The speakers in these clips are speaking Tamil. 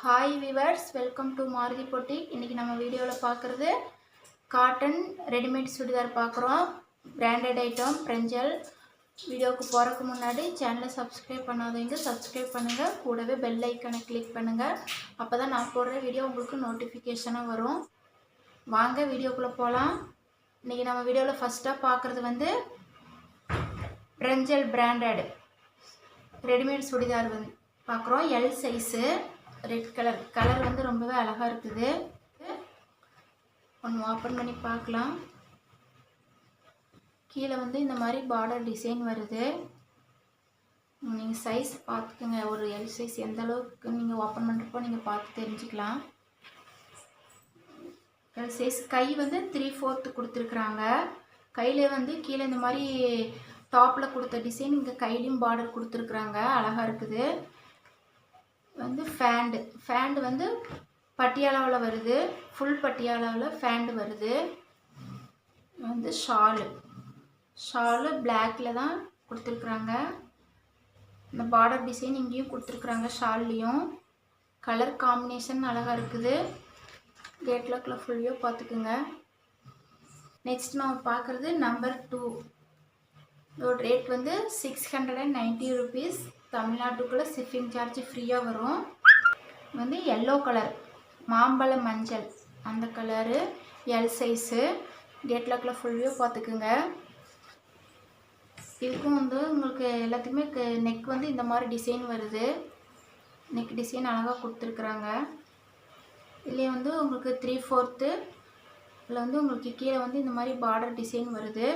Hi viewers, welcome to Maruthi boutique. இன்றைக்கி நம்ம வீடியோவில் பார்க்குறது காட்டன் ரெடிமேட் சுடிதார் பார்க்குறோம். பிராண்டட் ஐட்டம் பிரெஞ்சல். வீடியோவுக்கு போகிறதுக்கு முன்னாடி சேனலை சப்ஸ்கிரைப் பண்ணாதவங்க சப்ஸ்கிரைப் பண்ணுங்கள். கூடவே பெல் ஐக்கனை கிளிக் பண்ணுங்கள். அப்போ தான் நான் போடுற வீடியோ உங்களுக்கு நோட்டிஃபிகேஷனாக வரும். வாங்க வீடியோக்குள்ளே போகலாம். இன்றைக்கி நம்ம வீடியோவில் ஃபஸ்ட்டாக பார்க்குறது பிரெஞ்சல் பிராண்டட் ரெடிமேட் சுடிதார் பார்க்குறோம். எல் சைஸு, ரெட் கலர் ரொம்பவே அழகாக இருக்குது. ஒன்று ஓப்பன் பண்ணி பார்க்கலாம். கீழே இந்த மாதிரி பார்டர் டிசைன் வருது. நீங்கள் சைஸ் பார்த்துக்குங்க. ஒரு எல் சைஸ் எந்த அளவுக்கு நீங்கள் ஓப்பன் பண்ணுறப்போ நீங்கள் பார்த்து தெரிஞ்சுக்கலாம். எல் சைஸ் கை 3/4 கொடுத்துருக்குறாங்க. கையில் கீழே இந்த மாதிரி டாப்பில் கொடுத்த டிசைன் இங்கே கையிலையும் பார்டர் கொடுத்துருக்குறாங்க. அழகாக இருக்குது. ஃபேண்டு பட்டியாலாவில் வருது. ஃபுல் பட்டியாலாவில் ஃபேண்டு வருது. ஷாலு பிளாக்கில் தான் கொடுத்துருக்குறாங்க. இந்த பார்டர் டிசைன் இங்கேயும் கொடுத்துருக்குறாங்க. ஷால்லையும் கலர் காம்பினேஷன் அழகாக இருக்குது. கேட்லாக்கில் ஃபுல்லியோ பார்த்துக்குங்க. நெக்ஸ்ட் நம்ம பார்க்குறது நம்பர் 2. இதோட ரேட் 690 rupees. தமிழ்நாட்டுக்குள்ளே ஷிப்பிங் சார்ஜ் ஃப்ரீயாக வரும். எல்லோ கலர், மாம்பழ மஞ்சள் அந்த கலரு, எல் சைஸு. கேட்லாக்கில் ஃபுல்லியோ பார்த்துக்குங்க. இதுக்கும் உங்களுக்கு எல்லாத்துக்குமே நெக் இந்த மாதிரி டிசைன் வருது. நெக் டிசைன் அழகாக கொடுத்துருக்குறாங்க. இதுலேயே உங்களுக்கு 3/4 இதில் உங்களுக்கு கீழே இந்த மாதிரி பார்டர் டிசைன் வருது.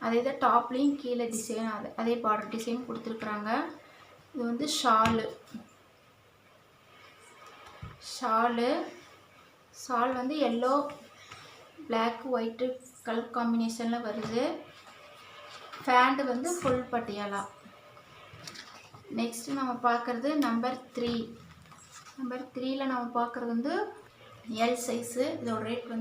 அதே தான் டாப்லேயும் கீழே டிசைன் அதே பார்டர் டிசைன் கொடுத்துருக்குறாங்க. இது shawl yellow black white colour காம்பினேஷனில் வருது. Pant full Patiala. நெக்ஸ்ட்டு நம்ம பார்க்குறது நம்பர் 3. நம்பர் 3ல் நம்ம பார்க்குறது எல் சைஸு. இதோட ரேட்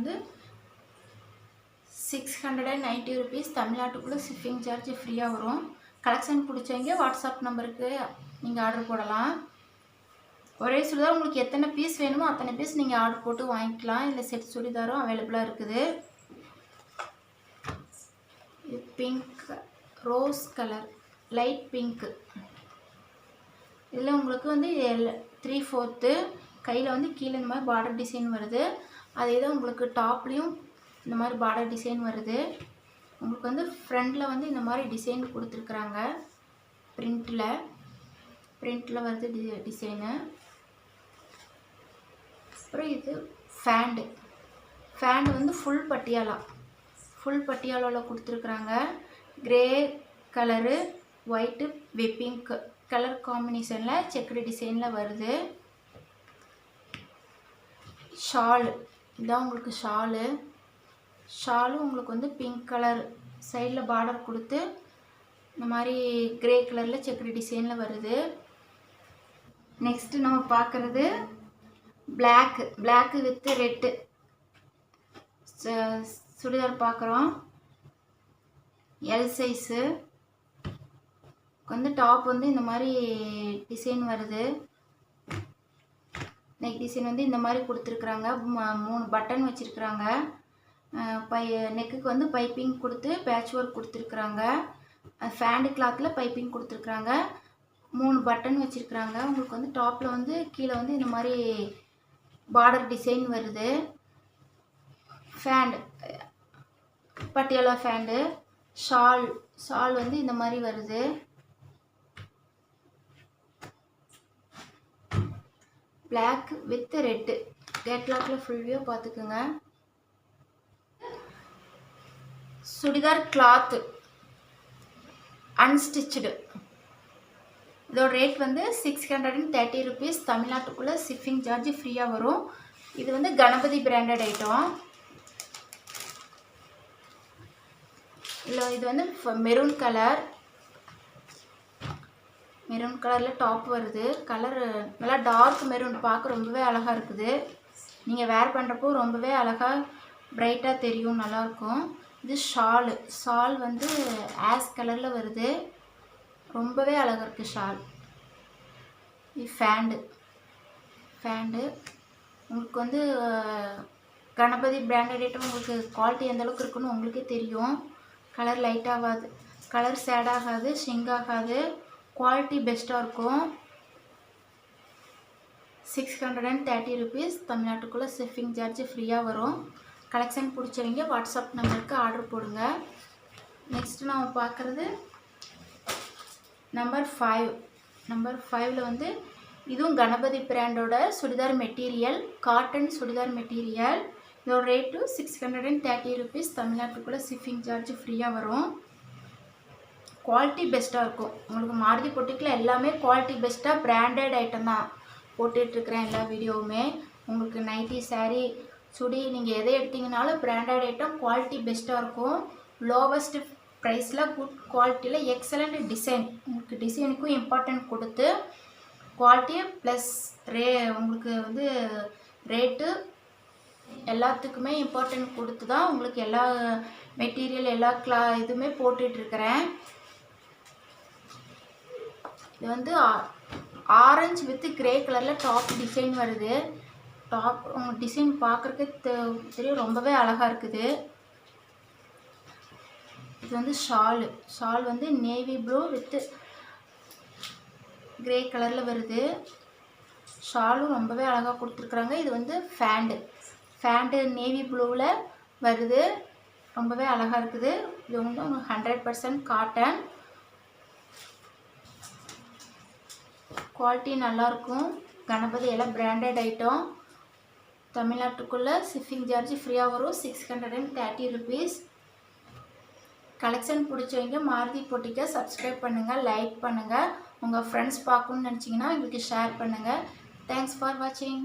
690 rupees. தமிழ்நாட்டுக்குள்ளே ஷிப்பிங் சார்ஜ் ஃப்ரீயாக வரும். கலெக்ஷன் பிடிச்சவங்க வாட்ஸ்அப் நம்பருக்கு நீங்கள் ஆர்டர் போடலாம். ஒரே சுடிதார் உங்களுக்கு எத்தனை பீஸ் வேணுமோ அத்தனை பீஸ் நீங்கள் ஆர்டர் போட்டு வாங்கிக்கலாம். இல்லை செட் சுடிதாரும் அவைலபிளாக இருக்குது. Pink rose colour, light pink. இதில் உங்களுக்கு 3/4 கையில் கீழே இந்த மாதிரி பார்டர் டிசைன் வருது. அதே தான் உங்களுக்கு டாப்லேயும் இந்த மாதிரி பார்டர் டிசைன் வருது. உங்களுக்கு ஃப்ரண்டில் இந்த மாதிரி டிசைன் கொடுத்துருக்குறாங்க. பிரிண்டில் வருது டிசைனு. அப்புறம் இது ஃபேண்டு ஃபுல் பட்டியாலாவில் கொடுத்துருக்குறாங்க. Grey colour, white pink colour காம்பினேஷனில் செக்குடு டிசைனில் வருது. ஷாலு இதான் உங்களுக்கு ஷாலும் உங்களுக்கு பிங்க் கலர் சைடில் பார்டர் கொடுத்து இந்த மாதிரி கிரே கலரில் செக்குடு டிசைனில் வருது. நெக்ஸ்ட்டு நம்ம பார்க்குறது பிளாக்கு வித் ரெட்டு சுடிதார் பார்க்குறோம். L size. டாப் இந்த மாதிரி டிசைன் வருது. நெக் டிசைன் இந்த மாதிரி கொடுத்துருக்குறாங்க. 3 பட்டன் வச்சுருக்குறாங்க. நெக்குக்கு பைப்பிங் கொடுத்து பேட்ச் ஒர்க் கொடுத்துருக்குறாங்க. ஃபேண்டு கிளாத்தில் பைப்பிங் கொடுத்துருக்குறாங்க. 3 பட்டன் வச்சுருக்குறாங்க. உங்களுக்கு டாப்பில் கீழே இந்த மாதிரி பார்டர் டிசைன் வருது. Pant Patiala pant. ஷால் இந்த மாதிரி வருது. Black with red. கேட்லாக்கில் ஃபுல் வியூ பார்த்துக்குங்க. Churidar cloth unstitched. இதோட ரேட் 630 rupees. தமிழ்நாட்டுக்குள்ளே ஷிப்பிங் சார்ஜ் ஃப்ரீயாக வரும். இது கணபதி பிராண்டட் ஐட்டம். இல்லை இது மெரூன் கலரில் டாப் வருது. கலர் நல்லா டார்க் மெரூன், பார்க்க ரொம்பவே அழகாக இருக்குது. நீங்கள் வேர் பண்ணுறப்போ ரொம்பவே அழகாக பிரைட்டாக தெரியும், நல்லாயிருக்கும். இது ஷால் ஆஷ் கலரில் வருது. ரொம்பவே அழகாக இருக்குது ஷால். இது ஃபேண்டு. உங்களுக்கு வந்து கணபதி பிராண்டட் ஐட்டம் உங்களுக்கு குவாலிட்டி எந்த அளவுக்கு இருக்குன்னு உங்களுக்கே தெரியும். கலர் லைட் ஆகாது, கலர் சேட் ஆகாது, ஷிங்க் ஆகாது, குவாலிட்டி பெஸ்ட்டாக இருக்கும். 630 rupees. தமிழ்நாட்டுக்குள்ளே ஷிப்பிங் சார்ஜ் ஃப்ரீயாக வரும். கலெக்ஷன் பிடிச்சவங்க வாட்ஸ்அப் நம்பருக்கு ஆர்டர் போடுங்க. நெக்ஸ்ட்டு நம்ம பார்க்குறது நம்பர் 5. நம்பர் 5ல் வந்து இதுவும் கணபதி பிராண்டோட churidar material, cotton churidar material. இதோட ரேட்டு 630 rupees. தமிழ்நாட்டுக்குள்ளே ஷிப்பிங் சார்ஜ் ஃப்ரீயாக வரும். குவாலிட்டி பெஸ்ட்டாக இருக்கும். உங்களுக்கு மாருதி பொட்டிக்கில் எல்லாமே குவாலிட்டி பெஸ்ட்டாக பிராண்டட் ஐட்டம் தான் போட்டுட்ருக்கிறேன் எல்லா வீடியோவுமே. உங்களுக்கு நைட்டி, சாரீ, சுடி நீங்கள் எதை எடுத்திங்கனாலும் பிராண்டட் ஐட்டம் குவாலிட்டி பெஸ்ட்டாக இருக்கும். லோவஸ்ட் ப்ரைஸில் குட் குவாலிட்டியில் எக்ஸலண்ட் டிசைன். உங்களுக்கு டிசைனுக்கும் இம்பார்ட்டன்ட் கொடுத்து குவாலிட்டி ப்ளஸ் உங்களுக்கு வந்து ரேட்டு எல்லாத்துக்குமே இம்பார்ட்டன்ட் கொடுத்து தான் உங்களுக்கு எல்லா மெட்டீரியல் எல்லா இதுவுமே போட்டுட்ருக்கிறேன். இது வந்து ஆரஞ்சு வித் கிரே கலரில் டாப் டிசைன் வருது. டாப் டிசைன் பார்க்குறதுக்கு தெரியும், ரொம்பவே அழகாக இருக்குது. இது வந்து ஷால் வந்து நேவி ப்ளூ வித் கிரே கலரில் வருது. ஷாலும் ரொம்பவே அழகாக கொடுத்துருக்குறாங்க. இது வந்து ஃபேண்டு நேவி ப்ளூவில் வருது. ரொம்பவே அழகாக இருக்குது. இது வந்து 100% காட்டன். குவாலிட்டி நல்லாயிருக்கும். கணபதி எல்லாம் பிராண்டட் ஐட்டம். தமிழ்நாட்டுக்குள்ளே ஷிப்பிங் சார்ஜ் ஃப்ரீயாக வரும். 630 rupees. கலெக்ஷன் பிடிச்சவங்க மாருதி பொட்டிக்கை சப்ஸ்கிரைப் பண்ணுங்கள், லைக் பண்ணுங்கள். உங்கள் ஃப்ரெண்ட்ஸ் பார்க்கணுன்னு நினச்சிங்கன்னா எங்களுக்கு ஷேர் பண்ணுங்கள். தேங்க்ஸ் ஃபார் வாட்சிங்.